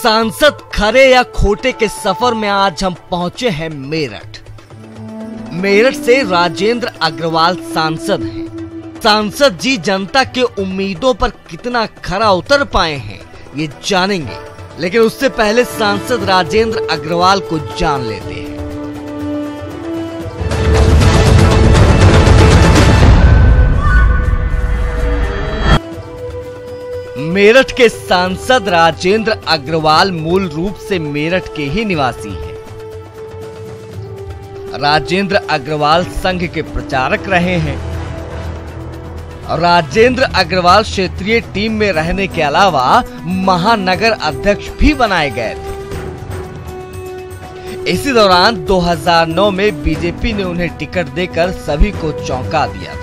सांसद खरे या खोटे के सफर में आज हम पहुंचे हैं मेरठ। मेरठ से राजेंद्र अग्रवाल सांसद हैं। सांसद जी जनता के उम्मीदों पर कितना खरा उतर पाए हैं ये जानेंगे, लेकिन उससे पहले सांसद राजेंद्र अग्रवाल को जान लेते हैं। मेरठ के सांसद राजेंद्र अग्रवाल मूल रूप से मेरठ के ही निवासी हैं। राजेंद्र अग्रवाल संघ के प्रचारक रहे हैं और राजेंद्र अग्रवाल क्षेत्रीय टीम में रहने के अलावा महानगर अध्यक्ष भी बनाए गए थे। इसी दौरान 2009 में बीजेपी ने उन्हें टिकट देकर सभी को चौंका दिया था।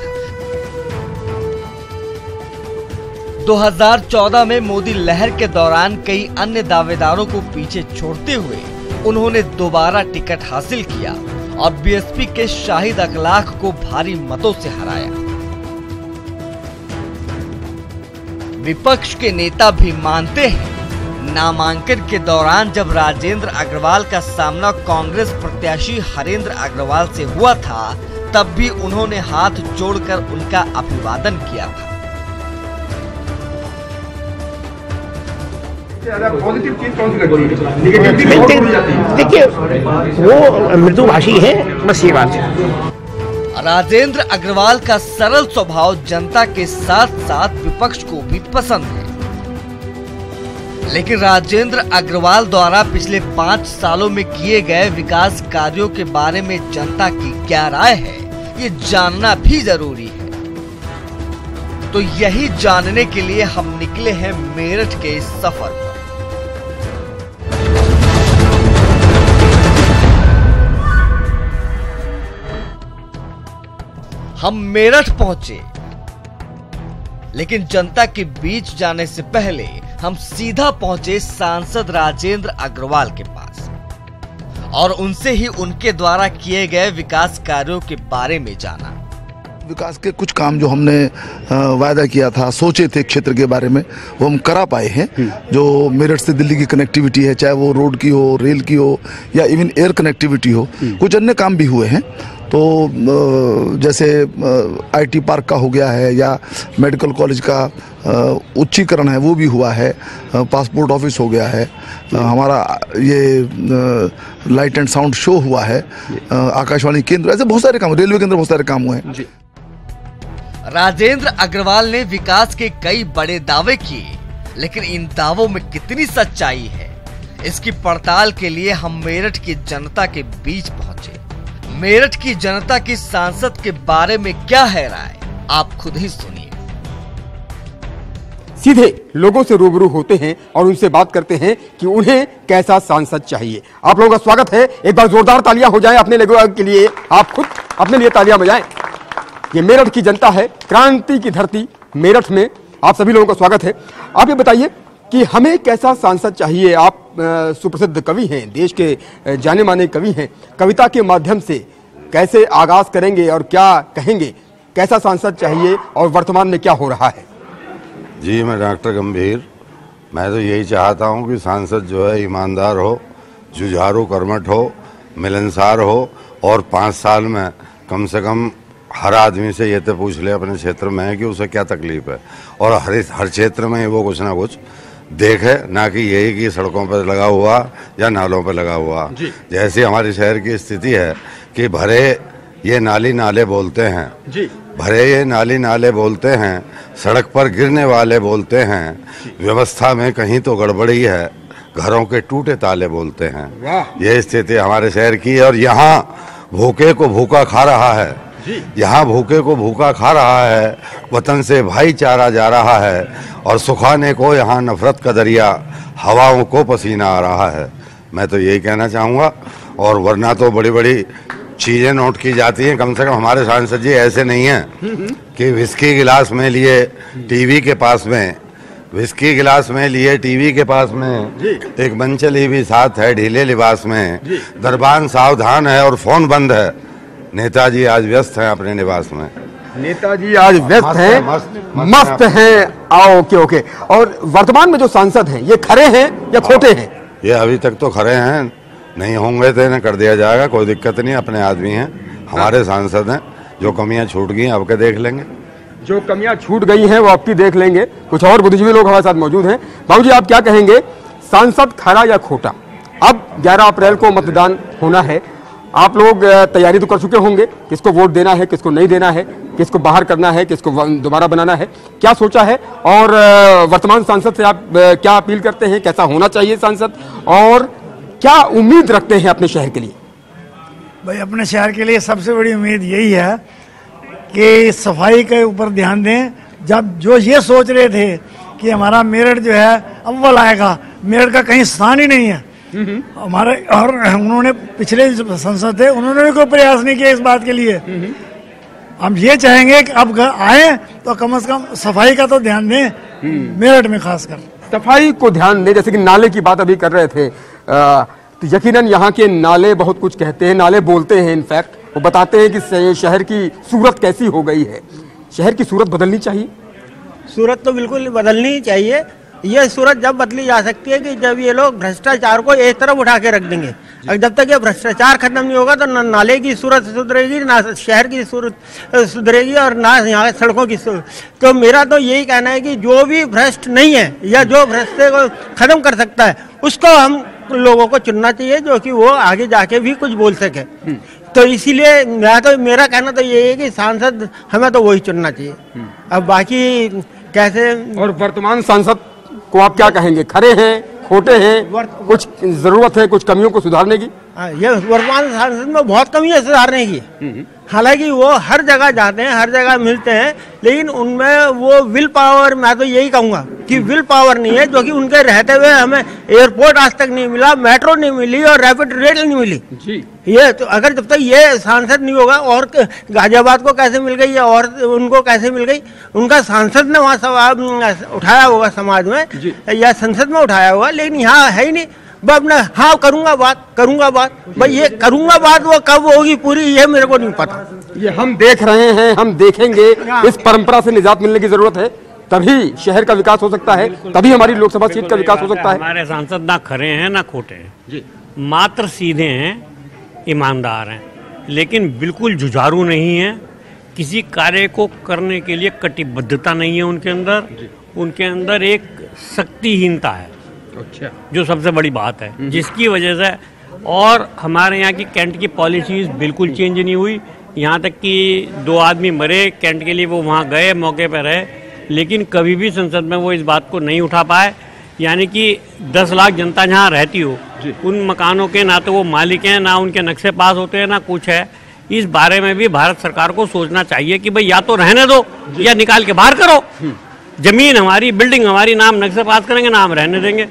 2014 में मोदी लहर के दौरान कई अन्य दावेदारों को पीछे छोड़ते हुए उन्होंने दोबारा टिकट हासिल किया और बीएसपी के शाहिद अखलाक को भारी मतों से हराया। विपक्ष के नेता भी मानते हैं, नामांकन के दौरान जब राजेंद्र अग्रवाल का सामना कांग्रेस प्रत्याशी हरेंद्र अग्रवाल से हुआ था, तब भी उन्होंने हाथ जोड़कर उनका अभिवादन किया था। पॉजिटिव चीज कौन सी लगती है? देखिए, वो मृदुभाषी है, बस ये बात है। राजेंद्र अग्रवाल का सरल स्वभाव जनता के साथ साथ विपक्ष को भी पसंद है, लेकिन राजेंद्र अग्रवाल द्वारा पिछले 5 सालों में किए गए विकास कार्यों के बारे में जनता की क्या राय है, ये जानना भी जरूरी है। तो यही जानने के लिए हम निकले हैं मेरठ के इस सफर पर। हम मेरठ पहुंचे, लेकिन जनता के बीच जाने से पहले हम सीधा पहुंचे सांसद राजेंद्र अग्रवाल के पास और उनसे ही उनके द्वारा किए गए विकास कार्यों के बारे में जाना। विकास के कुछ काम जो हमने वायदा किया था, सोचे थे क्षेत्र के बारे में, वो हम करा पाए हैं। जो मेरठ से दिल्ली की कनेक्टिविटी है, चाहे वो रोड की हो, रेल की हो या इवन एयर कनेक्टिविटी हो, कुछ अन्य काम भी हुए हैं। तो जैसे आईटी पार्क का हो गया है या मेडिकल कॉलेज का उच्चीकरण है, वो भी हुआ है। पासपोर्ट ऑफिस हो गया है, हमारा ये लाइट एंड साउंड शो हुआ है, आकाशवाणी केंद्र, ऐसे बहुत सारे काम, रेलवे के अंदर बहुत सारे काम हुए हैं। राजेंद्र अग्रवाल ने विकास के कई बड़े दावे किए, लेकिन इन दावों में कितनी सच्चाई है, इसकी पड़ताल के लिए हम मेरठ की जनता के बीच पहुंचे। मेरठ की जनता की सांसद के बारे में क्या है राय, आप खुद ही सुनिए। सीधे लोगों से रूबरू होते हैं और उनसे बात करते हैं कि उन्हें कैसा सांसद चाहिए। आप लोगों का स्वागत है। एक बार जोरदार तालियां हो जाएं अपने लोगों के लिए, आप खुद अपने लिए तालियां बजाएं। ये मेरठ की जनता है, क्रांति की धरती मेरठ में आप सभी लोगों का स्वागत है। आप ये बताइए कि हमें कैसा सांसद चाहिए। आप सुप्रसिद्ध कवि हैं, देश के जाने माने कवि हैं, कविता के माध्यम से कैसे आगाज करेंगे और क्या कहेंगे, कैसा सांसद चाहिए और वर्तमान में क्या हो रहा है? जी, मैं डॉक्टर गंभीर, मैं तो यही चाहता हूं कि सांसद जो है ईमानदार हो, जुझारू कर्मठ हो, मिलनसार हो और 5 साल में कम से कम हर आदमी से ये तो पूछ ले अपने क्षेत्र में कि उसे क्या तकलीफ है, और हर क्षेत्र में वो कुछ ना कुछ देखे, ना कि यही कि सड़कों पर लगा हुआ या नालों पर लगा हुआ। जैसे हमारे शहर की स्थिति है कि भरे ये नाली नाले बोलते हैं, भरे ये नाली नाले बोलते हैं, सड़क पर गिरने वाले बोलते हैं, व्यवस्था में कहीं तो गड़बड़ी है, घरों के टूटे ताले बोलते हैं। ये स्थिति हमारे शहर की है और यहाँ भूखे को भूखा खा रहा है, यहाँ भूखे को भूखा खा रहा है, वतन से भाईचारा जा रहा है और सुखाने को यहाँ नफरत का दरिया, हवाओं को पसीना आ रहा है। मैं तो यही कहना चाहूँगा। और वरना तो बड़ी बड़ी चीज़ें नोट की जाती हैं, कम से कम हमारे सांसद जी ऐसे नहीं हैं कि विस्की गिलास में लिए टीवी के पास में, विस्की गिलास में लिए टीवी के पास में, एक मंचली भी साथ है ढीले लिबास में, दरबान सावधान है और फोन बंद है, नेताजी आज व्यस्त हैं अपने निवास में। नेताजी आज व्यस्त हैं, मस्त हैं ओके ओके। और वर्तमान में जो सांसद हैं ये खरे हैं या खोटे हैं? ये अभी तक तो खरे हैं, नहीं होंगे तो इन्हें कर दिया जाएगा, कोई दिक्कत नहीं, अपने आदमी हैं, हमारे सांसद हैं। जो कमियां छूट गई हैं अब के देख लेंगे। जो कमियां छूट गई हैं वो आपकी देख लेंगे। कुछ और बुद्धिजीवी लोग हमारे साथ मौजूद हैं। बाबू जी, आप क्या कहेंगे, सांसद खरा या खोटा? अब 11 अप्रैल को मतदान होना है, आप लोग तैयारी तो कर चुके होंगे, किसको वोट देना है, किसको नहीं देना है, किसको बाहर करना है, किसको दोबारा बनाना है, क्या सोचा है? और वर्तमान सांसद से आप क्या अपील करते हैं, कैसा होना चाहिए सांसद, और क्या उम्मीद रखते हैं अपने शहर के लिए? भाई, अपने शहर के लिए सबसे बड़ी उम्मीद यही है कि सफाई के ऊपर ध्यान दें। जब जो ये सोच रहे थे कि हमारा मेरठ जो है अव्वल आएगा, मेरठ का कहीं स्थान ही नहीं है हमारे, और उन्होंने पिछले संसद थे उन्होंने भी कोई प्रयास नहीं किया इस बात के लिए। हम ये चाहेंगे कि अब आए तो कम से कम सफाई का तो ध्यान दें, मेरठ में खासकर सफाई को ध्यान दें। जैसे कि नाले की बात अभी कर रहे थे, तो यकीनन यहाँ के नाले बहुत कुछ कहते हैं, नाले बोलते हैं, इनफैक्ट वो बताते हैं कि शहर की सूरत कैसी हो गई है। शहर की सूरत बदलनी चाहिए। सूरत तो बिल्कुल बदलनी ही चाहिए। ये सूरत जब बदली जा सकती है कि जब ये लोग भ्रष्टाचार को एक तरफ उठा के रख देंगे। और जब तक ये भ्रष्टाचार खत्म नहीं होगा तो न नाले की सूरत सुधरेगी, ना शहर की सूरत सुधरेगी, और ना यहाँ सड़कों की सूरत। तो मेरा तो यही कहना है कि जो भी भ्रष्ट नहीं है या जो भ्रष्टे को खत्म कर सकता है उसको हम लोगों को चुनना चाहिए, जो कि वो आगे जाके भी कुछ बोल सके। तो इसीलिए मेरा कहना तो ये है कि सांसद हमें तो वही चुनना चाहिए। अब बाकी कैसे। और वर्तमान सांसद को आप क्या कहेंगे, खरे हैं, खोटे हैं, कुछ जरूरत है कुछ कमियों को सुधारने की? ये वर्तमान सांसद में बहुत कमी है सुधारने की। हालांकि वो हर जगह जाते हैं, हर जगह मिलते हैं, लेकिन उनमें वो विल पावर, मैं तो यही कहूँगा कि विल पावर नहीं है, जो कि उनके रहते हुए हमें एयरपोर्ट आज तक नहीं मिला, मेट्रो नहीं मिली और रैपिड रेल नहीं मिली जी। ये तो अगर जब तक ये सांसद नहीं होगा, और गाजियाबाद को कैसे मिल गई और उनको कैसे मिल गई, उनका सांसद ने वहाँ सवाल उठाया होगा समाज में या संसद में उठाया होगा, लेकिन यहाँ है ही नहीं। वो अपना हाँ करूंगा बात भाई, ये करूंगा बात वो कब होगी पूरी, ये मेरे को नहीं पता। ये हम देख रहे हैं, हम देखेंगे। इस परंपरा से निजात मिलने की जरूरत है, तभी शहर का विकास हो सकता है, तभी हमारी लोकसभा सीट का विकास हो सकता है। हमारे सांसद ना खरे हैं ना खोटे हैं, मात्र सीधे हैं, ईमानदार हैं, लेकिन बिल्कुल जुझारू नहीं है। किसी कार्य को करने के लिए कटिबद्धता नहीं है उनके अंदर एक शक्तिहीनता है। अच्छा, जो सबसे बड़ी बात है, जिसकी वजह से। और हमारे यहाँ की कैंट की पॉलिसीज बिल्कुल चेंज नहीं हुई। यहाँ तक कि 2 आदमी मरे कैंट के लिए, वो वहाँ गए, मौके पर रहे, लेकिन कभी भी संसद में वो इस बात को नहीं उठा पाए। यानी कि 10 लाख जनता जहाँ रहती हो, उन मकानों के ना तो वो मालिक हैं, ना उनके नक्शे पास होते हैं, ना कुछ है। इस बारे में भी भारत सरकार को सोचना चाहिए कि भाई या तो रहने दो या निकाल के बाहर करो। जमीन हमारी, बिल्डिंग हमारी, नाम नक्शे पास करेंगे, नाम रहने देंगे।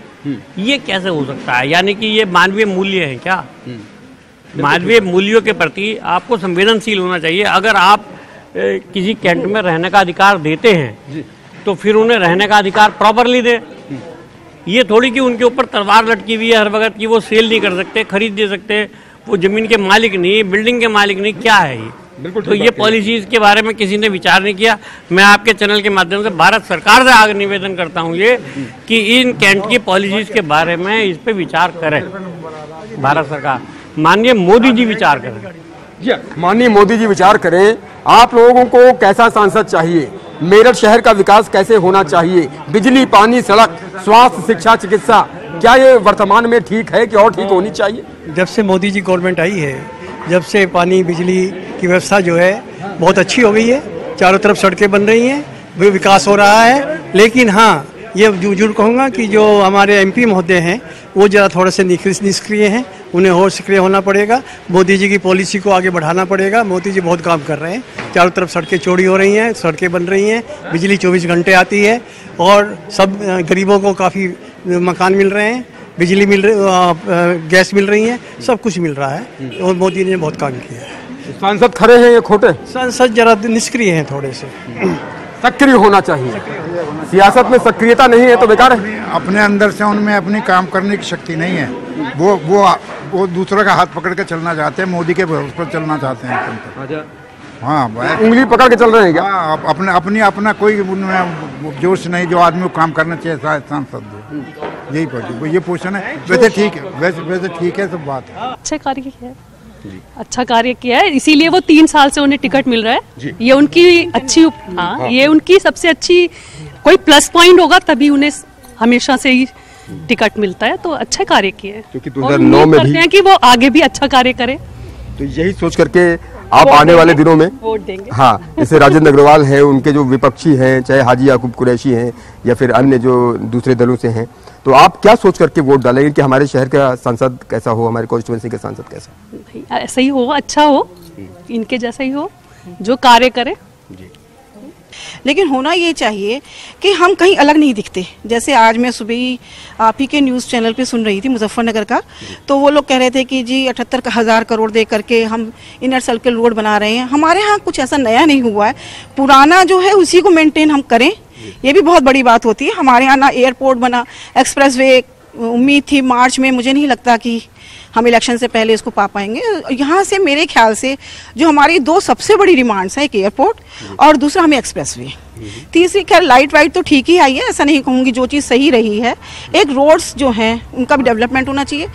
ये कैसे हो सकता है? यानी कि ये मानवीय मूल्य है क्या? मानवीय मूल्यों के प्रति आपको संवेदनशील होना चाहिए। अगर आप किसी कैंट में रहने का अधिकार देते हैं तो फिर उन्हें रहने का अधिकार प्रॉपरली दे। ये थोड़ी कि उनके ऊपर तलवार लटकी हुई है हर वक्त कि वो सेल नहीं कर सकते, खरीद दे सकते, वो जमीन के मालिक नहीं, बिल्डिंग के मालिक नहीं। क्या है ये? तो ये पॉलिसीज के बारे में किसी ने विचार नहीं किया। मैं आपके चैनल के माध्यम से भारत सरकार से आगे निवेदन करता हूँ ये कि इन कैंट की पॉलिसीज के बारे में इस पे विचार करें भारत सरकार। माननीय मोदी जी विचार करें। माननीय मोदी जी विचार करें। आप लोगों को कैसा सांसद चाहिए? मेरठ शहर का विकास कैसे होना चाहिए? बिजली, पानी, सड़क, स्वास्थ्य, शिक्षा, चिकित्सा, क्या ये वर्तमान में ठीक है कि और ठीक होनी चाहिए? जब से मोदी जी गवर्नमेंट आई है, जब से पानी बिजली की व्यवस्था जो है बहुत अच्छी हो गई है, चारों तरफ सड़कें बन रही हैं, विकास हो रहा है। लेकिन हाँ, ये जरूर कहूँगा कि जो हमारे एमपी महोदय हैं वो ज़रा थोड़े से निष्क्रिय हैं, उन्हें और सक्रिय होना पड़ेगा। मोदी जी की पॉलिसी को आगे बढ़ाना पड़ेगा। मोदी जी बहुत काम कर रहे हैं, चारों तरफ सड़कें चौड़ी हो रही हैं, सड़कें बन रही हैं, बिजली 24 घंटे आती है, और सब गरीबों को काफ़ी मकान मिल रहे हैं, बिजली मिल रही, गैस मिल रही है, सब कुछ मिल रहा है, और मोदी ने बहुत काम किया है। सांसद खरे हैं या खोटे? सांसद जरा निष्क्रिय हैं, थोड़े से सक्रिय होना चाहिए। सियासत में सक्रियता नहीं है तो बेकार है। अपने अंदर से उनमें अपनी काम करने की शक्ति नहीं है। वो दूसरे का हाथ पकड़ के चलना चाहते हैं, मोदी के भरोसे पर चलना चाहते हैं। हाँ उंगली पकड़ के चल रहे हैं क्या? हाँ, अपना कोई उनमें जोश नहीं, जो आदमी को काम करना चाहिए सांसद यही ये पोषण है। वैसे ठीक है, वैसे ठीक है, सब बात है। अच्छा कार्य किया है, अच्छा कार्य किया है, इसीलिए वो 3 साल से उन्हें टिकट मिल रहा है। ये उनकी अच्छी ये उनकी सबसे अच्छी कोई प्लस पॉइंट होगा, तभी उन्हें हमेशा से ही टिकट मिलता है। तो अच्छा कार्य किया है, क्योंकि 2009 में करते हैं कि वो आगे भी अच्छा कार्य करे। तो यही सोच करके आप आने वाले दिनों में वोट देंगे। हाँ, जैसे राजेंद्र अग्रवाल हैं, उनके जो विपक्षी हैं, चाहे हाजी याकूब कुरैशी हैं या फिर अन्य जो दूसरे दलों से हैं, तो आप क्या सोच करके वोट डालेंगे कि हमारे शहर का सांसद कैसा हो, हमारे कॉन्स्टिट्यूएंसी का सांसद कैसा? ऐसा ही हो, अच्छा हो, इनके जैसा ही हो, जो कार्य करे। लेकिन होना ये चाहिए कि हम कहीं अलग नहीं दिखते। जैसे आज मैं सुबह ही आप ही के न्यूज़ चैनल पे सुन रही थी मुजफ्फरनगर का, तो वो लोग कह रहे थे कि जी 78,000 करोड़ दे करके हम इनर सर्कल रोड बना रहे हैं। हमारे यहाँ कुछ ऐसा नया नहीं हुआ है, पुराना जो है उसी को मेंटेन हम करें, ये भी बहुत बड़ी बात होती है। हमारे यहाँ ना एयरपोर्ट बना, एक्सप्रेसवे उम्मीद थी मार्च में, मुझे नहीं लगता कि हम इलेक्शन से पहले इसको पा पाएंगे। यहाँ से मेरे ख्याल से जो हमारी 2 सबसे बड़ी डिमांड्स हैं, एक एयरपोर्ट और दूसरा हमें एक्सप्रेसवे। तीसरी खैर लाइट वाइट तो ठीक ही आई है, ऐसा नहीं कहूँगी, जो चीज़ सही रही है। एक रोड्स जो हैं उनका भी डेवलपमेंट होना चाहिए,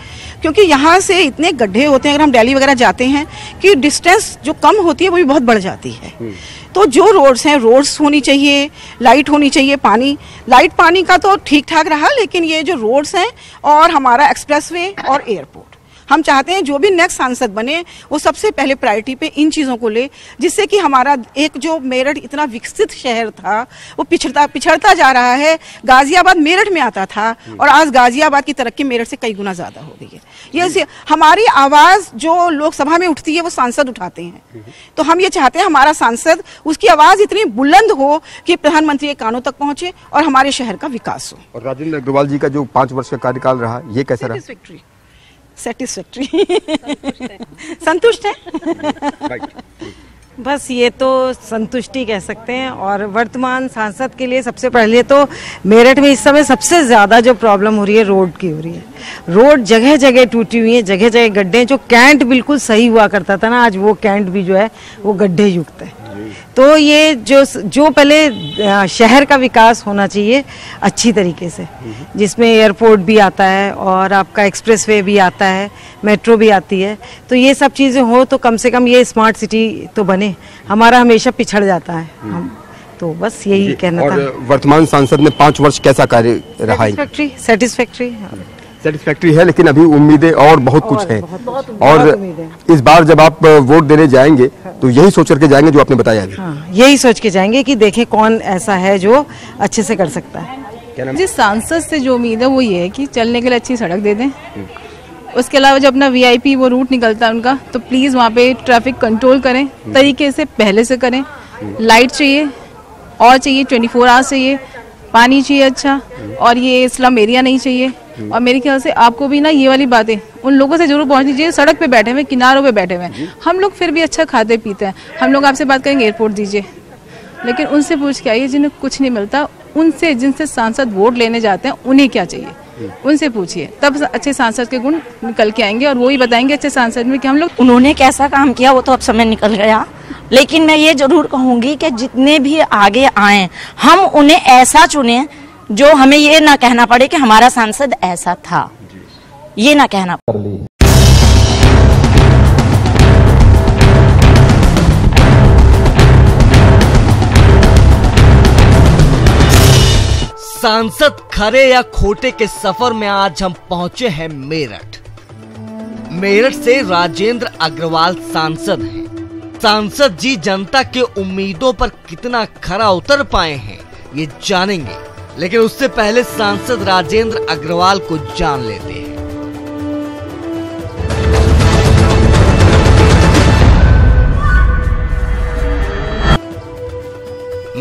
क्योंकि यहाँ से इतने गड्ढे होते हैं, अगर हम दिल्ली वगैरह जाते हैं कि डिस्टेंस जो कम होती है वो भी बहुत बढ़ जाती है। तो जो रोड्स हैं, रोड्स होनी चाहिए, लाइट होनी चाहिए, पानी, लाइट पानी का तो ठीक ठाक रहा, लेकिन ये जो रोड्स हैं और हमारा एक्सप्रेसवे और एयरपोर्ट, हम चाहते हैं जो भी नेक्स्ट सांसद बने वो सबसे पहले प्रायोरिटी पे इन चीज़ों को ले, जिससे कि हमारा एक जो मेरठ इतना विकसित शहर था वो पिछड़ता जा रहा है। गाजियाबाद मेरठ में आता था और आज गाजियाबाद की तरक्की मेरठ से कई गुना ज़्यादा हो गई है। ये हमारी आवाज़ जो लोकसभा में उठती है वो सांसद उठाते हैं, तो हम ये चाहते हैं हमारा सांसद, उसकी आवाज़ इतनी बुलंद हो कि प्रधानमंत्री के कानों तक पहुँचे और हमारे शहर का विकास हो। और राजेंद्र अग्रवाल जी का जो 5 वर्ष का कार्यकाल रहा, ये कैसा रहा? सेटिस्फैक्ट्री संतुष्ट है। बस ये तो संतुष्टि कह सकते हैं। और वर्तमान सांसद के लिए सबसे पहले तो मेरठ में इस समय सबसे ज़्यादा जो प्रॉब्लम हो रही है रोड की हो रही है। रोड जगह जगह टूटी हुई है, जगह जगह गड्ढे, जो कैंट बिल्कुल सही हुआ करता था ना, आज वो कैंट भी जो है वो गड्ढे युक्त है। तो ये जो पहले शहर का विकास होना चाहिए अच्छी तरीके से, जिसमें एयरपोर्ट भी आता है और आपका एक्सप्रेसवे भी आता है, मेट्रो भी आती है, तो ये सब चीज़ें हो तो कम से कम ये स्मार्ट सिटी तो बने। हमारा हमेशा पिछड़ जाता है हम, तो बस यही कहना था। और वर्तमान सांसद ने 5 वर्ष कैसा कार्य रहा? सेटिस्फैक्ट्री है, लेकिन अभी उम्मीदें और बहुत कुछ हैं। और इस बार जब आप वोट देने जाएंगे तो यही सोच करके जाएंगे जो आपने बताया अभी? हाँ, यही सोच के जाएंगे कि देखें कौन ऐसा है जो अच्छे से कर सकता है। जिस सांसद से जो उम्मीद है वो ये है कि चलने के लिए अच्छी सड़क दे दें। उसके अलावा जो अपना VIP वो रूट निकलता है उनका, तो प्लीज़ वहाँ पे ट्रैफिक कंट्रोल करें तरीके से, पहले से करें। लाइट चाहिए और चाहिए 24 आवर्स चाहिए, पानी चाहिए अच्छा, और ये स्लम एरिया नहीं चाहिए। और मेरे ख्याल से आपको भी ना ये वाली बातें उन लोगों से जरूर पहुंचनी चाहिए, सड़क पे बैठे हुए, किनारों पे बैठे हुए। हम लोग फिर भी अच्छा खाते पीते हैं, हम लोग आपसे बात करेंगे एयरपोर्ट दीजिए, लेकिन उनसे पूछ के आइए जिन्हें कुछ नहीं मिलता, उनसे जिनसे सांसद वोट लेने जाते हैं उन्हें क्या चाहिए, उनसे पूछिए, तब अच्छे सांसद के गुण निकल के आएंगे और वो ही बताएंगे अच्छे सांसद में कि हम लोग। उन्होंने कैसा काम किया वो तो अब समय निकल गया, लेकिन मैं ये जरूर कहूँगी कि जितने भी आगे आए हम उन्हें ऐसा चुने जो हमें ये ना कहना पड़े कि हमारा सांसद ऐसा था, ये ना कहना पड़े। सांसद खरे या खोटे के सफर में आज हम पहुंचे हैं मेरठ। मेरठ से राजेंद्र अग्रवाल सांसद हैं। सांसद जी जनता के उम्मीदों पर कितना खरा उतर पाए हैं ये जानेंगे, लेकिन उससे पहले सांसद राजेंद्र अग्रवाल को जान लेते हैं।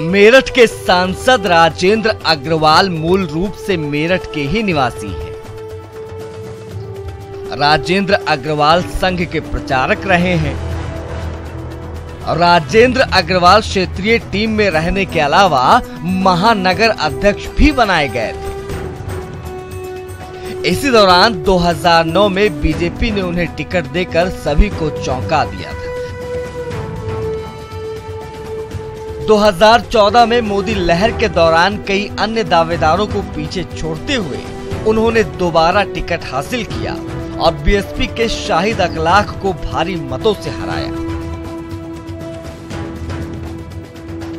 मेरठ के सांसद राजेंद्र अग्रवाल मूल रूप से मेरठ के ही निवासी हैं। राजेंद्र अग्रवाल संघ के प्रचारक रहे हैं। राजेंद्र अग्रवाल क्षेत्रीय टीम में रहने के अलावा महानगर अध्यक्ष भी बनाए गए थे। इसी दौरान 2009 में बीजेपी ने उन्हें टिकट देकर सभी को चौंका दिया था। 2014 में मोदी लहर के दौरान कई अन्य दावेदारों को पीछे छोड़ते हुए उन्होंने दोबारा टिकट हासिल किया और बीएसपी के शाहिद अखलाक को भारी मतों से हराया।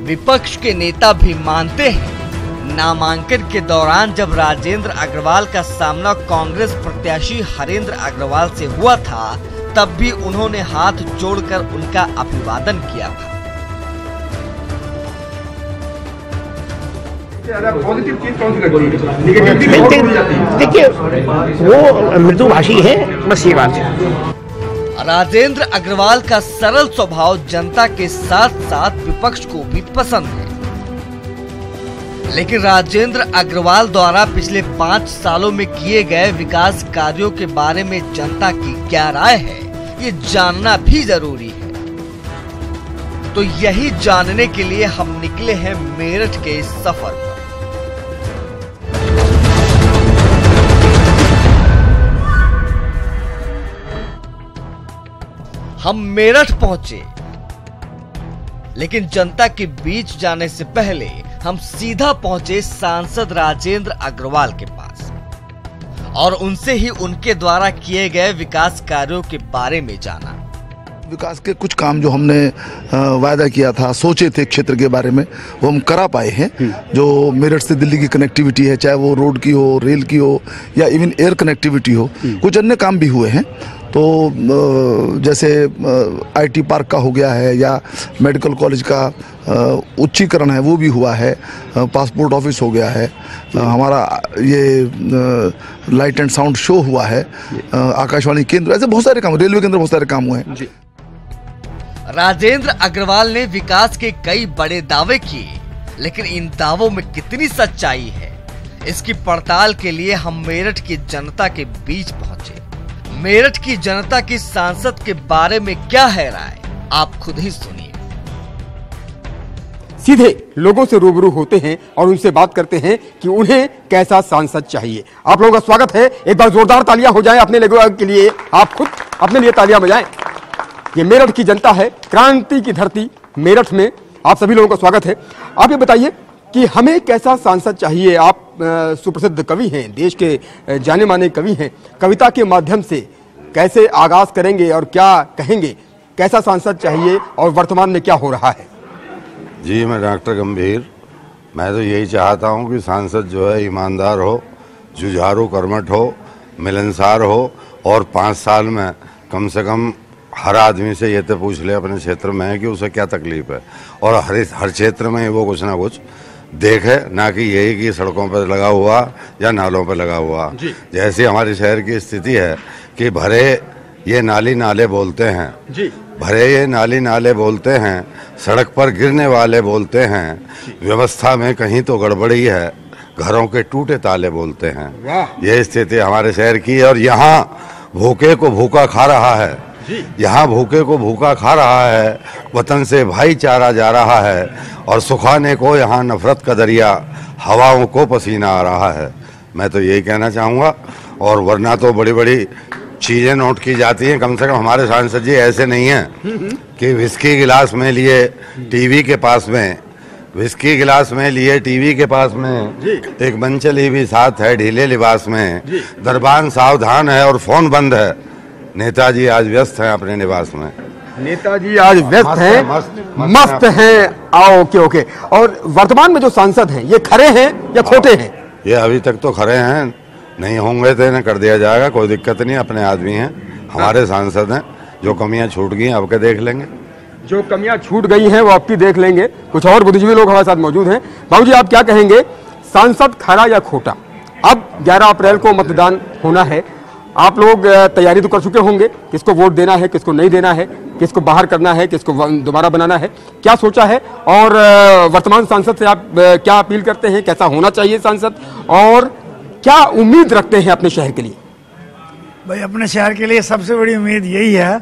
विपक्ष के नेता भी मानते हैं, नामांकन के दौरान जब राजेंद्र अग्रवाल का सामना कांग्रेस प्रत्याशी हरेंद्र अग्रवाल से हुआ था, तब भी उन्होंने हाथ जोड़कर उनका अभिवादन किया था। पॉजिटिव चीज कौन सी लगती है? देखिए वो मृदुभाषी है, बस ये बात है। राजेंद्र अग्रवाल का सरल स्वभाव जनता के साथ साथ विपक्ष को भी पसंद है, लेकिन राजेंद्र अग्रवाल द्वारा पिछले 5 सालों में किए गए विकास कार्यों के बारे में जनता की क्या राय है, ये जानना भी जरूरी है। तो यही जानने के लिए हम निकले हैं मेरठ के इस सफर पर। हम मेरठ पहुंचे, लेकिन जनता के बीच जाने से पहले हम सीधा पहुंचे सांसद राजेंद्र अग्रवाल के पास और उनसे ही उनके द्वारा किए गए विकास कार्यों के बारे में जाना। विकास के कुछ काम जो हमने वायदा किया था, सोचे थे क्षेत्र के बारे में, वो हम करा पाए हैं। जो मेरठ से दिल्ली की कनेक्टिविटी है, चाहे वो रोड की हो, रेल की हो या इवन एयर कनेक्टिविटी हो, कुछ अन्य काम भी हुए हैं। तो जैसे आईटी पार्क का हो गया है या मेडिकल कॉलेज का उच्चीकरण है, वो भी हुआ है। पासपोर्ट ऑफिस हो गया है, हमारा ये लाइट एंड साउंड शो हुआ है, आकाशवाणी केंद्र, ऐसे बहुत सारे काम, रेलवे के अंदर बहुत सारे काम हुए हैं। राजेंद्र अग्रवाल ने विकास के कई बड़े दावे किए, लेकिन इन दावों में कितनी सच्चाई है, इसकी पड़ताल के लिए हम मेरठ की जनता के बीच पहुंचे। मेरठ की जनता की सांसद के बारे में क्या है राय, आप खुद ही सुनिए। सीधे लोगों से रूबरू होते हैं और उनसे बात करते हैं कि उन्हें कैसा सांसद चाहिए। आप लोगों का स्वागत है, एक बार जोरदार तालियां हो जाएं अपने लोगों के लिए, आप खुद अपने लिए तालियां बजाएं। ये मेरठ की जनता है, क्रांति की धरती मेरठ में आप सभी लोगों का स्वागत है। आप ये बताइए कि हमें कैसा सांसद चाहिए। आप सुप्रसिद्ध कवि हैं, देश के जाने माने कवि हैं, कविता के माध्यम से कैसे आगाज करेंगे और क्या कहेंगे, कैसा सांसद चाहिए और वर्तमान में क्या हो रहा है? जी, मैं डॉक्टर गंभीर, मैं तो यही चाहता हूं कि सांसद जो है ईमानदार हो, जुझारू कर्मठ हो, मिलनसार हो और 5 साल में कम से कम हर आदमी से ये तो पूछ ले अपने क्षेत्र में कि उसे क्या तकलीफ है, और हर क्षेत्र में वो कुछ ना कुछ देखे, ना कि यही कि सड़कों पर लगा हुआ या नालों पर लगा हुआ। जैसे हमारे शहर की स्थिति है कि भरे ये नाली नाले बोलते हैं, भरे ये नाली नाले बोलते हैं, सड़क पर गिरने वाले बोलते हैं, व्यवस्था में कहीं तो गड़बड़ी है, घरों के टूटे ताले बोलते हैं। ये स्थिति हमारे शहर की है और यहाँ भूखे को भूखा खा रहा है, यहाँ भूखे को भूखा खा रहा है, वतन से भाईचारा जा रहा है और सुखाने को यहाँ नफरत का दरिया, हवाओं को पसीना आ रहा है। मैं तो यही कहना चाहूँगा, और वरना तो बड़ी बड़ी चीज़ें नोट की जाती हैं। कम से कम हमारे सांसद जी ऐसे नहीं हैं कि विस्की गिलास में लिए टीवी के पास में, विस्की गिलास में लिए टीवी के पास में, एक मंचली भी साथ है ढीले लिबास में, दरबान सावधान है और फोन बंद है, नेताजी आज व्यस्त हैं अपने निवास में। नेताजी आज व्यस्त हैं, मस्त हैं। Okay okay. और वर्तमान में जो सांसद हैं ये खरे हैं या खोटे हैं? ये अभी तक तो खरे हैं, नहीं होंगे तो इन्हें कर दिया जाएगा, कोई दिक्कत नहीं, अपने आदमी हैं, हमारे सांसद हैं। जो कमियां छूट गई हैं अब के देख लेंगे, जो कमियां छूट गई हैं वो आपकी देख लेंगे। कुछ और बुद्धिजीवी लोग हमारे साथ मौजूद हैं। बाबूजी, आप क्या कहेंगे, सांसद खरा या खोटा? अब 11 अप्रैल को मतदान होना है, आप लोग तैयारी तो कर चुके होंगे, किसको वोट देना है, किसको नहीं देना है, किसको बाहर करना है, किसको दोबारा बनाना है, क्या सोचा है? और वर्तमान सांसद से आप क्या अपील करते हैं, कैसा होना चाहिए सांसद, और क्या उम्मीद रखते हैं अपने शहर के लिए? भाई, अपने शहर के लिए सबसे बड़ी उम्मीद यही है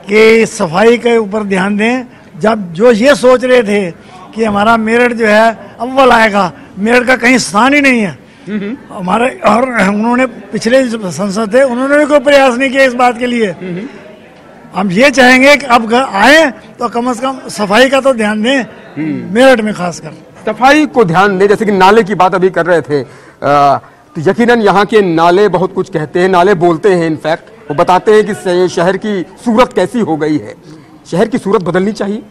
कि सफाई के ऊपर ध्यान दें। जब जो ये सोच रहे थे कि हमारा मेरठ जो है अव्वल आएगा, मेरठ का कहीं स्थान ही नहीं है हमारे, और उन्होंने पिछले जो संसद थे उन्होंने भी कोई प्रयास नहीं किया इस बात के लिए। हम ये चाहेंगे कि अब आए तो कम से कम सफाई का तो ध्यान दें, मेरठ में खासकर सफाई को ध्यान दें। जैसे कि नाले की बात अभी कर रहे थे, तो यकीनन यहाँ के नाले बहुत कुछ कहते हैं, नाले बोलते हैं। इनफैक्ट वो बताते हैं कि शहर की सूरत कैसी हो गई है। शहर की सूरत बदलनी चाहिए।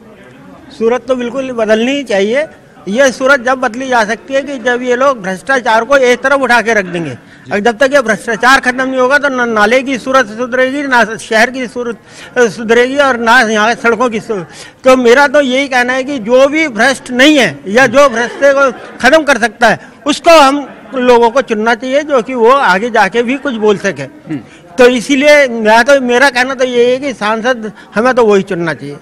सूरत तो बिल्कुल बदलनी ही चाहिए। ये सूरत जब बदली जा सकती है कि जब ये लोग भ्रष्टाचार को एक तरफ उठा के रख देंगे। और जब तक ये भ्रष्टाचार खत्म नहीं होगा तो ना नाले की सूरत सुधरेगी, ना शहर की सूरत सुधरेगी, और ना यहाँ सड़कों की सूरत। तो मेरा तो यही कहना है कि जो भी भ्रष्ट नहीं है या जो भ्रष्टे को खत्म कर सकता है उसको हम लोगों को चुनना चाहिए, जो कि वो आगे जाके भी कुछ बोल सके। तो इसीलिए मेरा कहना तो यही है कि सांसद हमें तो वही चुनना चाहिए।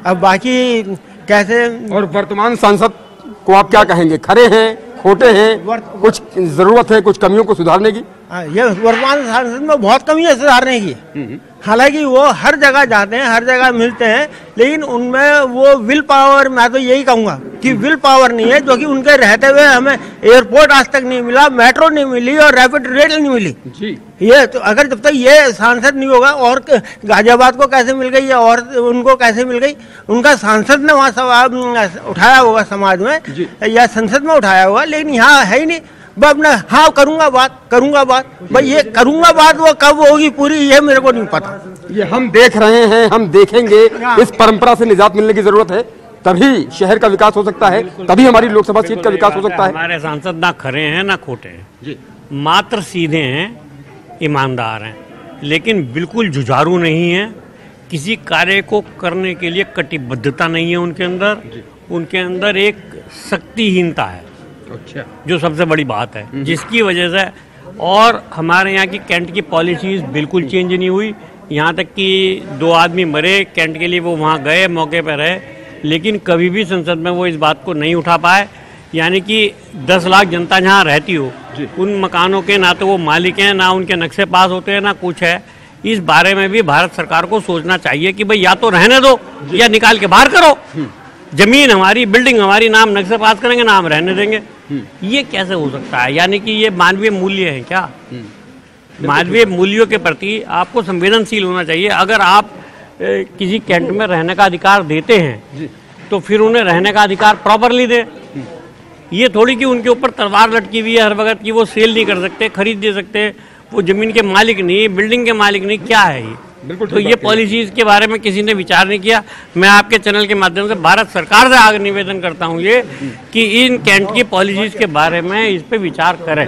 अब बाकी कैसे। और वर्तमान सांसद को आप क्या कहेंगे? खरे हैं, खोटे हैं, कुछ जरूरत है कुछ कमियों को सुधारने की? ये वर्तमान सांसद में बहुत कमी है सुधारने की। हालांकि वो हर जगह जाते हैं, हर जगह मिलते हैं, लेकिन उनमें वो विल पावर, मैं तो यही कहूँगा कि विल पावर नहीं है, जो कि उनके रहते हुए हमें एयरपोर्ट आज तक नहीं मिला, मेट्रो नहीं मिली और रैपिड रेल नहीं मिली जी। ये तो अगर जब तक ये सांसद नहीं होगा, और गाजियाबाद को कैसे मिल गई और उनको कैसे मिल गई, उनका सांसद ने वहाँ सवाल उठाया होगा समाज में या संसद में उठाया होगा, लेकिन यहाँ है ही नहीं। अपना हाँ करूंगा बात भाई, ये करूंगा बात वो कब होगी पूरी ये मेरे को नहीं पता। ये हम देख रहे हैं, हम देखेंगे। इस परंपरा से निजात मिलने की जरूरत है, तभी शहर का विकास हो सकता है, तभी हमारी लोकसभा सीट का विकास हो सकता है। हमारे सांसद ना खरे हैं ना खोटे हैं, मात्र सीधे हैं, ईमानदार हैं, लेकिन बिल्कुल जुझारू नहीं है। किसी कार्य को करने के लिए कटिबद्धता नहीं है उनके अंदर एक शक्तिहीनता है। अच्छा, जो सबसे बड़ी बात है, जिसकी वजह से। और हमारे यहाँ की कैंट की पॉलिसीज बिल्कुल चेंज नहीं हुई। यहाँ तक कि 2 आदमी मरे कैंट के लिए, वो वहाँ गए, मौके पर रहे, लेकिन कभी भी संसद में वो इस बात को नहीं उठा पाए। यानी कि 10 लाख जनता जहाँ रहती हो, उन मकानों के ना तो वो मालिक हैं, ना उनके नक्शे पास होते हैं, ना कुछ है। इस बारे में भी भारत सरकार को सोचना चाहिए कि भाई या तो रहने दो या निकाल के बाहर करो। जमीन हमारी, बिल्डिंग हमारी, नाम नक्शे पास करेंगे, नाम रहने देंगे। ये कैसे हो सकता है? यानी कि ये मानवीय मूल्य है क्या? मानवीय मूल्यों के प्रति आपको संवेदनशील होना चाहिए। अगर आप किसी कैंट में रहने का अधिकार देते हैं तो फिर उन्हें रहने का अधिकार प्रॉपरली दे। ये थोड़ी कि उनके ऊपर तलवार लटकी हुई है हर वक्त कि वो सेल नहीं कर सकते, खरीद दे सकते, वो जमीन के मालिक नहीं, बिल्डिंग के मालिक नहीं। क्या है ये? बिल्कुल। तो ये पॉलिसीज के बारे में किसी ने विचार नहीं किया। मैं आपके चैनल के माध्यम से भारत सरकार से आगे निवेदन करता हूँ ये कि इन कैंट की पॉलिसीज के बारे में इस पे विचार करें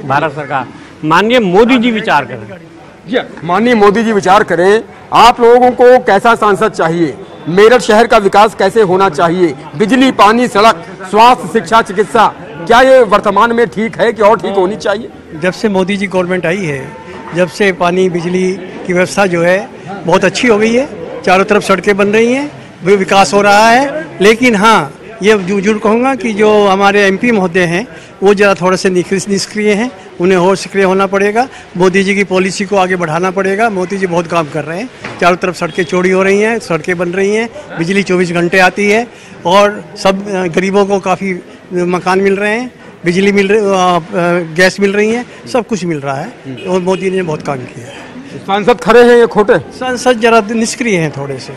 भारत सरकार। माननीय मोदी जी विचार करें। माननीय मोदी जी विचार करें। आप लोगों को कैसा सांसद चाहिए? मेरठ शहर का विकास कैसे होना चाहिए? बिजली, पानी, सड़क, स्वास्थ्य, शिक्षा, चिकित्सा, क्या ये वर्तमान में ठीक है कि और ठीक होनी चाहिए? जब से मोदी जी गवर्नमेंट आई है, जब से पानी बिजली की व्यवस्था जो है बहुत अच्छी हो गई है, चारों तरफ सड़कें बन रही हैं, वो विकास हो रहा है। लेकिन हाँ, ये जरूर कहूँगा कि जो हमारे एमपी महोदय हैं वो ज़रा थोड़े से निष्क्रिय हैं, उन्हें और सक्रिय होना पड़ेगा। मोदी जी की पॉलिसी को आगे बढ़ाना पड़ेगा। मोदी जी बहुत काम कर रहे हैं, चारों तरफ सड़कें चौड़ी हो रही हैं, सड़कें बन रही हैं, बिजली 24 घंटे आती है, और सब गरीबों को काफ़ी मकान मिल रहे हैं, बिजली मिल रही, गैस मिल रही है, सब कुछ मिल रहा है, और मोदी ने बहुत काम किया है। सांसद खरे हैं या खोटे? सांसद जरा निष्क्रिय हैं थोड़े से।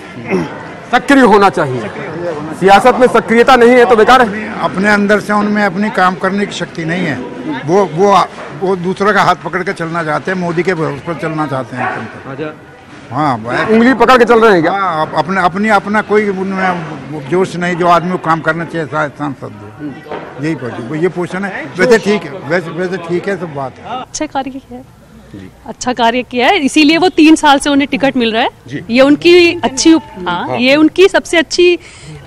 सक्रिय होना चाहिए। सियासत में सक्रियता नहीं है तो बेकार है। अपने अंदर से उनमें अपनी काम करने की शक्ति नहीं है। वो दूसरे का हाथ पकड़ के चलना चाहते हैं, मोदी के भरोसे पर चलना चाहते हैं। हाँ, उंगली पकड़ के चल रहे हैं क्या? हाँ, अपना कोई उनमें जोश नहीं जो आदमी को काम करना चाहिए सांसद। यही वो ये पोषण है। वैसे ठीक है, वैसे ठीक है, सब बात है। अच्छा कार्य किया है, अच्छा कार्य किया है, इसीलिए वो 3 साल से उन्हें टिकट मिल रहा है। ये उनकी अच्छी, हाँ, ये उनकी सबसे अच्छी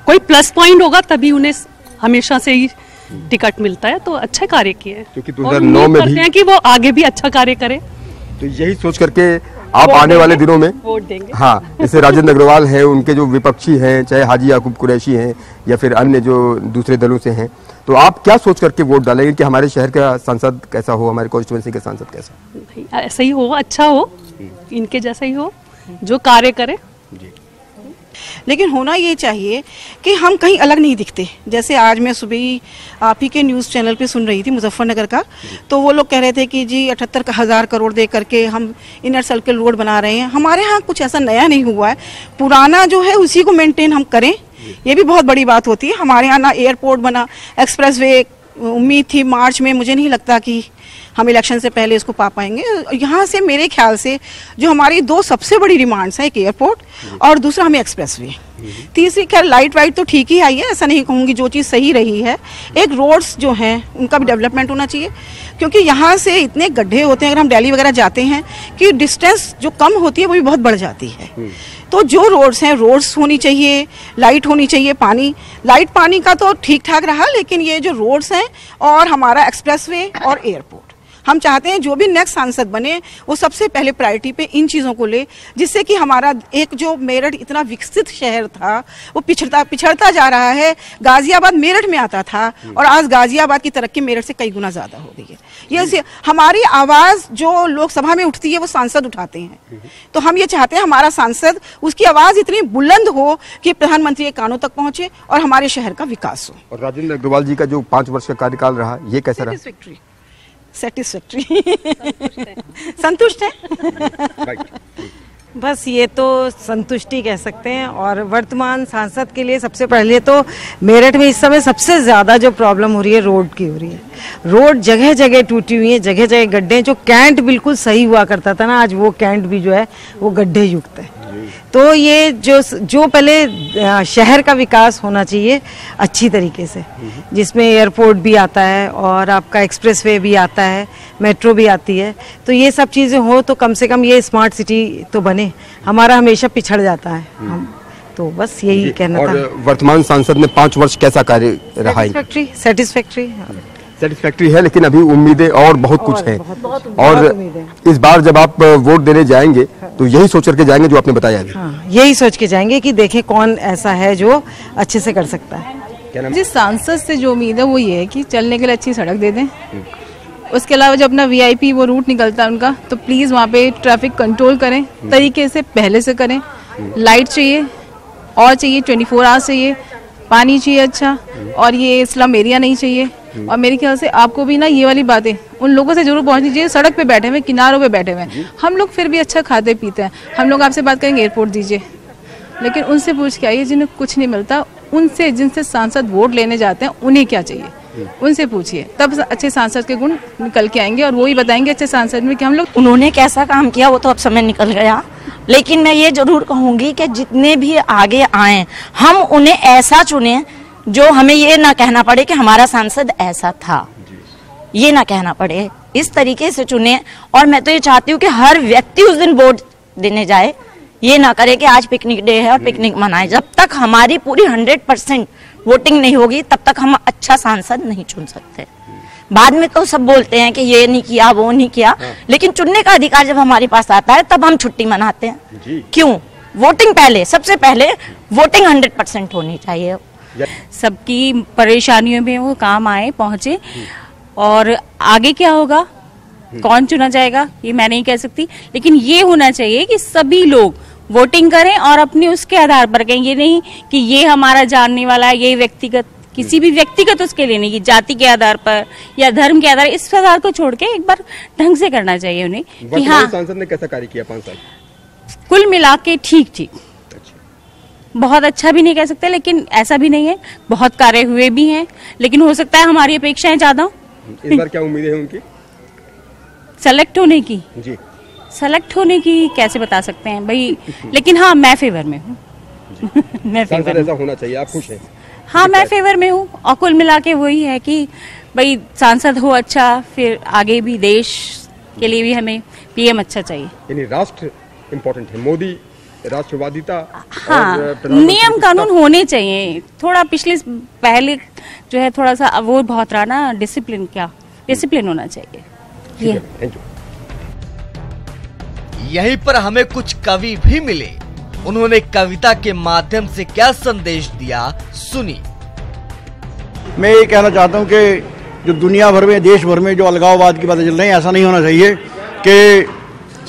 कोई प्लस पॉइंट होगा, तभी उन्हें हमेशा से ही टिकट मिलता है। तो अच्छा कार्य किया है, क्योंकि 2009 में भी कि वो आगे भी अच्छा कार्य करे। तो यही सोच करके आप आने वाले दिनों में वोट देंगे। हाँ, जैसे राजेंद्र अग्रवाल हैं, उनके जो विपक्षी हैं, चाहे हाजी याकूब कुरैशी हैं या फिर अन्य जो दूसरे दलों से हैं, तो आप क्या सोच करके वोट डालेंगे कि हमारे शहर का सांसद कैसा हो, हमारे कॉन्स्टिट्यूएंसी का सांसद कैसा? ऐसा ही हो, अच्छा हो, इनके जैसा ही हो, जो कार्य करे। लेकिन होना ये चाहिए कि हम कहीं अलग नहीं दिखते। जैसे आज मैं सुबह ही आप ही के न्यूज़ चैनल पे सुन रही थी मुजफ्फरनगर का, तो वो लोग कह रहे थे कि जी 78,000 करोड़ दे करके हम इनर सर्कल रोड बना रहे हैं। हमारे यहाँ कुछ ऐसा नया नहीं हुआ है, पुराना जो है उसी को मेंटेन हम करें, ये भी बहुत बड़ी बात होती है। हमारे यहाँ ना एयरपोर्ट बना, एक्सप्रेसवे उम्मीद थी मार्च में, मुझे नहीं लगता कि हम इलेक्शन से पहले इसको पा पाएंगे। यहाँ से मेरे ख्याल से जो हमारी दो सबसे बड़ी डिमांड्स हैं, एक एयरपोर्ट और दूसरा हमें एक्सप्रेसवे। तीसरी खैर लाइट वाइट तो ठीक ही आई है, ऐसा नहीं कहूँगी, जो चीज़ सही रही है। एक रोड्स जो हैं उनका भी डेवलपमेंट होना चाहिए, क्योंकि यहाँ से इतने गड्ढे होते हैं, अगर हम दिल्ली वगैरह जाते हैं कि डिस्टेंस जो कम होती है वो भी बहुत बढ़ जाती है। तो जो रोड्स हैं, रोड्स होनी चाहिए, लाइट होनी चाहिए, पानी, लाइट पानी का तो ठीक ठाक रहा, लेकिन ये जो रोड्स हैं और हमारा एक्सप्रेसवे और एयरपोर्ट, हम चाहते हैं जो भी नेक्स्ट सांसद बने वो सबसे पहले प्रायोरिटी पे इन चीज़ों को ले, जिससे कि हमारा एक जो मेरठ इतना विकसित शहर था वो पिछड़ता जा रहा है। गाजियाबाद मेरठ में आता था और आज गाजियाबाद की तरक्की मेरठ से कई गुना ज़्यादा हो गई है। ये हमारी आवाज़ जो लोकसभा में उठती है वो सांसद उठाते हैं, तो हम ये चाहते हैं हमारा सांसद, उसकी आवाज़ इतनी बुलंद हो कि प्रधानमंत्री के कानों तक पहुँचे और हमारे शहर का विकास हो। और राजेंद्र अग्रवाल जी का जो 5 वर्ष का कार्यकाल रहा, ये कैसा रहा? सेटिस्फैक्ट्री संतुष्ट है। बस ये तो संतुष्टि कह सकते हैं। और वर्तमान सांसद के लिए सबसे पहले तो मेरठ में इस समय सबसे ज़्यादा जो प्रॉब्लम हो रही है रोड की हो रही है। रोड जगह जगह टूटी हुई है, जगह जगह गड्ढे, जो कैंट बिल्कुल सही हुआ करता था ना, आज वो कैंट भी जो है वो गड्ढे युक्त है। तो ये जो पहले शहर का विकास होना चाहिए अच्छी तरीके से, जिसमें एयरपोर्ट भी आता है और आपका एक्सप्रेसवे भी आता है, मेट्रो भी आती है, तो ये सब चीज़ें हो तो कम से कम ये स्मार्ट सिटी तो बने। हमारा हमेशा पिछड़ जाता है हम, तो बस यही कहना था। और वर्तमान सांसद ने 5 वर्ष कैसा कार्य रहा है? सेटिस्फैक्ट्री है, लेकिन अभी उम्मीदें और बहुत कुछ हैं। और इस बार जब आप वोट देने जाएंगे तो यही सोच करके जाएंगे जो आपने बताया अभी? हाँ, यही सोच के जाएंगे कि देखें कौन ऐसा है जो अच्छे से कर सकता है। जिस सांसद से जो उम्मीद है वो ये है कि चलने के लिए अच्छी सड़क दे दें। उसके अलावा जब अपना VIP वो रूट निकलता है उनका, तो प्लीज़ वहाँ पे ट्रैफिक कंट्रोल करें, तरीके से पहले से करें। लाइट चाहिए और चाहिए 24 आवर्स चाहिए, पानी चाहिए अच्छा, और ये स्लम एरिया नहीं चाहिए। और मेरे ख्याल से आपको भी ना ये वाली बातें उन लोगों से जरूर पहुंचनी चाहिए, सड़क पे बैठे हुए, किनारों पे बैठे हुए। हम लोग फिर भी अच्छा खाते पीते हैं, हम लोग आपसे बात करेंगे एयरपोर्ट दीजिए, लेकिन उनसे पूछ के आइए जिन्हें कुछ नहीं मिलता, उनसे जिनसे सांसद वोट लेने जाते हैं उन्हें क्या चाहिए, उनसे पूछिए, तब अच्छे सांसद के गुण निकल के आएंगे और वो ही बताएंगे अच्छे सांसद में कि हम लोग। उन्होंने कैसा काम किया वो तो अब समय निकल गया, लेकिन मैं ये जरूर कहूंगी कि जितने भी आगे आए हम उन्हें ऐसा चुने जो हमें ये ना कहना पड़े कि हमारा सांसद ऐसा था, ये ना कहना पड़े, इस तरीके से चुने। और मैं तो ये चाहती हूँ कि हर व्यक्ति उस दिन वोट देने जाए, ये ना करे कि आज पिकनिक डे है और पिकनिक मनाए। जब तक हमारी पूरी 100% वोटिंग नहीं होगी तब तक हम अच्छा सांसद नहीं चुन सकते। बाद में तो सब बोलते हैं कि ये नहीं किया वो नहीं किया, लेकिन चुनने का अधिकार जब हमारे पास आता है तब हम छुट्टी मनाते हैं। क्यों? वोटिंग पहले, सबसे पहले वोटिंग 100% होनी चाहिए। सबकी परेशानियों में वो काम आए, पहुंचे। और आगे क्या होगा, कौन चुना जाएगा, ये मैं नहीं कह सकती, लेकिन ये होना चाहिए कि सभी लोग वोटिंग करें और अपने उसके आधार पर कहें। ये नहीं कि ये हमारा जानने वाला है, ये व्यक्तिगत, किसी भी व्यक्तिगत उसके लिए नहीं, कि जाति के आधार पर या धर्म के आधार, इस आधार को छोड़ के एक बार ढंग से करना चाहिए उन्हें कि हाँ। सांसद ने कैसा कार्य किया 5 साल? कुल मिला के ठीक, बहुत अच्छा भी नहीं कह सकते, लेकिन ऐसा भी नहीं है, बहुत कार्य हुए भी हैं, लेकिन हो सकता है हमारी अपेक्षाएं ज्यादा हो। इस बार क्या उम्मीदें हैं उनकी? सेलेक्ट होने की जी, सेलेक्ट होने की कैसे बता सकते हैं भाई, लेकिन हाँ मैं फेवर में हूँ। मैं फेवर ऐसा होना चाहिए, आप खुश हैं? हाँ मैं फेवर में हूँ, और कुल मिला के वही है कि भाई सांसद हो अच्छा, फिर आगे भी देश के लिए भी हमें PM अच्छा चाहिए। यानी राष्ट्र इम्पोर्टेंट है, मोदी राष्ट्रवादिता। हाँ, नियम कानून होने चाहिए। थोड़ा पहले जो है थोड़ा सा वो बहुत रहा ना, डिसिप्लिन होना चाहिए। ये यहीं पर हमें कुछ कवि भी मिले, उन्होंने कविता के माध्यम से क्या संदेश दिया, सुनी। मैं ये कहना चाहता हूँ कि जो दुनिया भर में, देश भर में जो अलगाववाद की बातें चल रही हैं, ऐसा नहीं होना चाहिए कि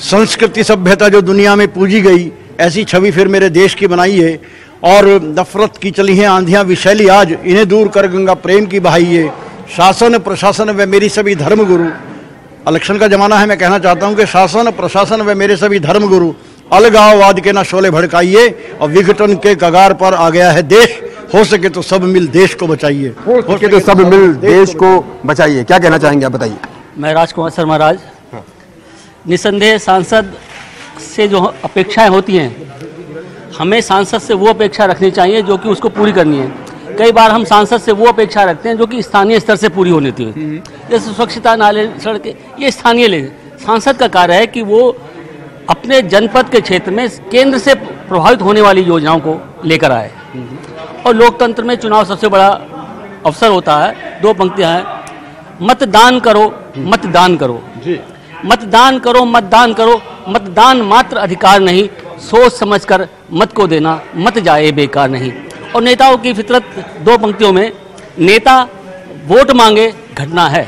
संस्कृति सभ्यता जो दुनिया में पूजी गई ऐसी छवि फिर मेरे देश की बनाई है। और नफरत की चली हैं आंधियां विशैली आज, इन्हें दूर कर गंगा प्रेम की बहाइए। शासन प्रशासन व मेरी सभी धर्म गुरु, इलेक्शन का जमाना है, मैं कहना चाहता हूं कि शासन प्रशासन व मेरे सभी धर्म गुरु अलगाववाद के ना शोले भड़काइए। और विघटन के कगार पर आ गया है देश, हो सके तो सब मिल देश को बचाइए। हो सके तो सब मिल देश को बचाइए। क्या कहना चाहेंगे आप, बताइए। मैं राजकुमार शर्मा राज। निसंदेह सांसद से जो अपेक्षाएं होती हैं, हमें सांसद से वो अपेक्षा रखनी चाहिए जो कि उसको पूरी करनी है। कई बार हम सांसद से वो अपेक्षा रखते हैं जो कि स्थानीय स्तर से पूरी होनी थी, जैसे स्वच्छता, नाले, सड़कें, ये स्थानीय ले। सांसद का कार्य है कि वो अपने जनपद के क्षेत्र में केंद्र से प्रभावित होने वाली योजनाओं को लेकर आए। और लोकतंत्र में चुनाव सबसे बड़ा अवसर होता है। 2 पंक्तियां हैं, मतदान करो मतदान करो, मतदान करो मतदान करो, मतदान मात्र अधिकार नहीं, सोच समझकर मत को देना, मत जाए बेकार नहीं। और नेताओं की फितरत 2 पंक्तियों में, नेता वोट मांगे घटना है,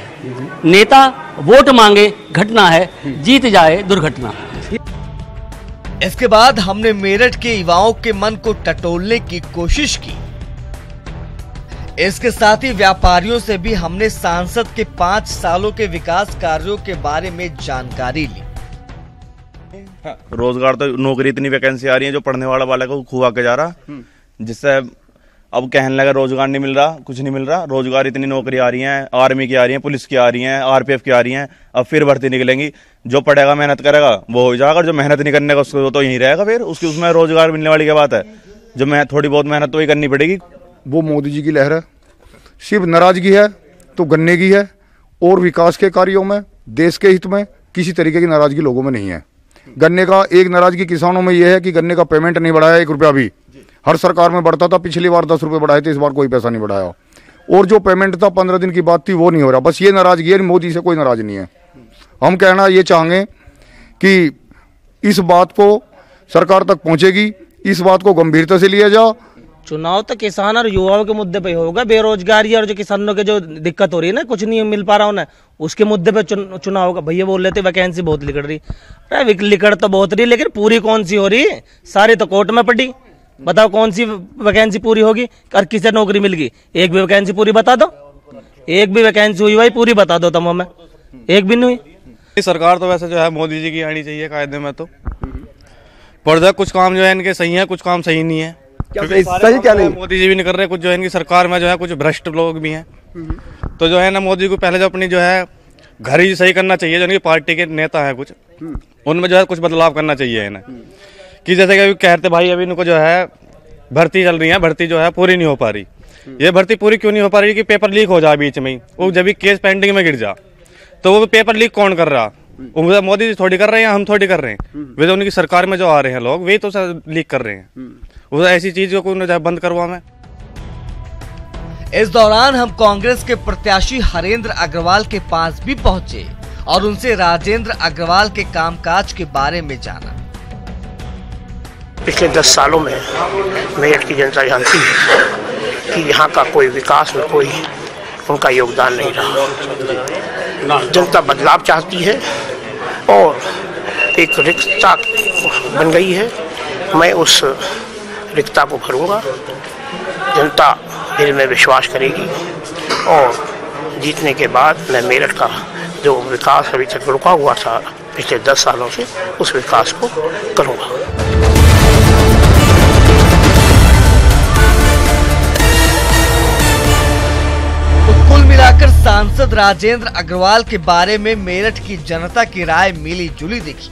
नेता वोट मांगे घटना है, जीत जाए दुर्घटना। इसके बाद हमने मेरठ के युवाओं के मन को टटोलने की कोशिश की। इसके साथ ही व्यापारियों से भी हमने सांसद के 5 सालों के विकास कार्यों के बारे में जानकारी ली। रोजगार तो नौकरी इतनी वैकेंसी आ रही है जो पढ़ने वाला को खुआ के जा रहा, जिससे अब कहने लगा रोजगार नहीं मिल रहा, कुछ नहीं मिल रहा। रोजगार इतनी नौकरी आ रही हैं, आर्मी की आ रही हैं, पुलिस की आ रही हैं, आरपीएफ की आ रही हैं। अब फिर भर्ती निकलेंगी, जो पढ़ेगा मेहनत करेगा वो हो जाएगा, जो मेहनत नहीं करने का उसको तो यहीं रहेगा। फिर उसमें रोजगार मिलने वाली क्या बात है, जो थोड़ी बहुत मेहनत तो ही करनी पड़ेगी। वो मोदी जी की लहर है, सिर्फ नाराजगी है तो गन्ने की है, और विकास के कार्यों में देश के हित में किसी तरीके की नाराजगी लोगों में नहीं है। गन्ने का एक नाराजगी किसानों में यह है कि गन्ने का पेमेंट नहीं बढ़ाया 1 रुपया भी। हर सरकार में बढ़ता था, पिछली बार 10 रुपये बढ़ाए थे, इस बार कोई पैसा नहीं बढ़ाया। और जो पेमेंट था 15 दिन की बात थी, वो नहीं हो रहा। बस ये नाराजगी है, मोदी से कोई नाराज नहीं है। हम कहना ये चाहेंगे कि इस बात को सरकार तक पहुंचेगी, इस बात को गंभीरता से लिया जाए। चुनाव तो किसान और युवाओं के मुद्दे पे होगा। बेरोजगारी और जो किसानों के जो दिक्कत हो रही है ना, कुछ नहीं मिल पा रहा उन्हें, उसके मुद्दे पे चुनाव होगा। भैया बोल रहे थे वैकेंसी बहुत लिकड़ रही, अरे लिकड़ तो बहुत रही, लेकिन पूरी कौन सी हो रही है? सारी तो कोर्ट में पड़ी। बताओ कौन सी वैकेंसी पूरी होगी और किसे नौकरी मिल गई? एक भी वैकेंसी पूरी बता दो, एक भी वैकेंसी हुई भाई पूरी बता दो। तुम हमें एक भी नहीं हुई। सरकार तो वैसे जो है मोदी जी की आनी चाहिए कायदे में, तो पर कुछ काम जो है इनके सही है, कुछ काम सही नहीं है। सही क्या नहीं? मोदी जी भी नहीं कर रहे कुछ, जो है इनकी सरकार में जो है कुछ भ्रष्ट लोग भी हैं। तो जो है ना, मोदी को पहले जो अपनी जो है घर ही सही करना चाहिए। जो इनकी पार्टी के नेता है कुछ, उनमें जो है कुछ बदलाव करना चाहिए इन्हें। कि जैसे कि अभी कहते भाई अभी इनको जो है भर्ती चल रही है, भर्ती जो है पूरी नहीं हो पा रही। ये भर्ती पूरी क्यों नहीं हो पा रही? कि पेपर लीक हो जाए बीच में ही, वो जब भी केस पेंडिंग में गिर जा, तो वो पेपर लीक कौन कर रहा? मोदी जी थोड़ी कर रहे हैं, हम थोड़ी कर रहे हैं। वे तो उनकी सरकार में जो आ रहे हैं लोग, वे तो लीक कर रहे हैं। वो ऐसी चीजों को बंद करवा में। इस दौरान हम कांग्रेस के प्रत्याशी हरेंद्र अग्रवाल के पास भी पहुंचे और उनसे राजेंद्र अग्रवाल के कामकाज के बारे में जाना। पिछले 10 सालों में मेरठ की जनता जानती है कि यहाँ का कोई विकास में कोई उनका योगदान नहीं रहा। जनता बदलाव चाहती है और एक रिक्तता बन गई है। मैं उस रिक्तता को भरूंगा। जनता मेरे में विश्वास करेगी और जीतने के बाद मैं मेरठ का जो विकास अभी तक रुका हुआ था पिछले 10 सालों से, उस विकास को करूंगा। कुल मिलाकर सांसद राजेंद्र अग्रवाल के बारे में मेरठ की जनता की राय मिली जुली दिखी।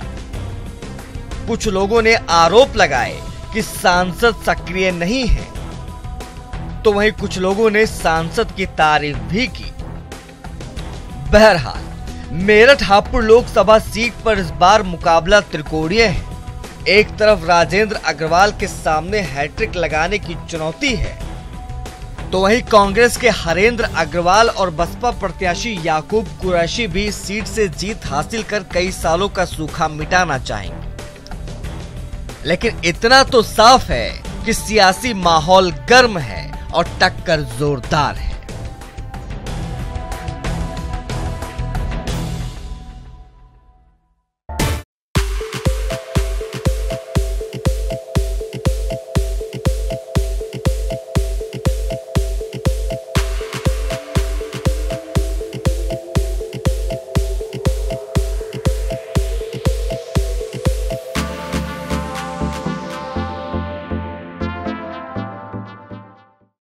कुछ लोगों ने आरोप लगाए कि सांसद सक्रिय नहीं है, तो वहीं कुछ लोगों ने सांसद की तारीफ भी की। बहरहाल मेरठ हापुड़ लोकसभा सीट पर इस बार मुकाबला त्रिकोणीय है। एक तरफ राजेंद्र अग्रवाल के सामने हैट्रिक लगाने की चुनौती है, तो वहीं कांग्रेस के हरेंद्र अग्रवाल और बसपा प्रत्याशी याकूब कुरैशी भी सीट से जीत हासिल कर कई सालों का सूखा मिटाना चाहेंगे। लेकिन इतना तो साफ है कि सियासी माहौल गर्म है और टक्कर जोरदार है।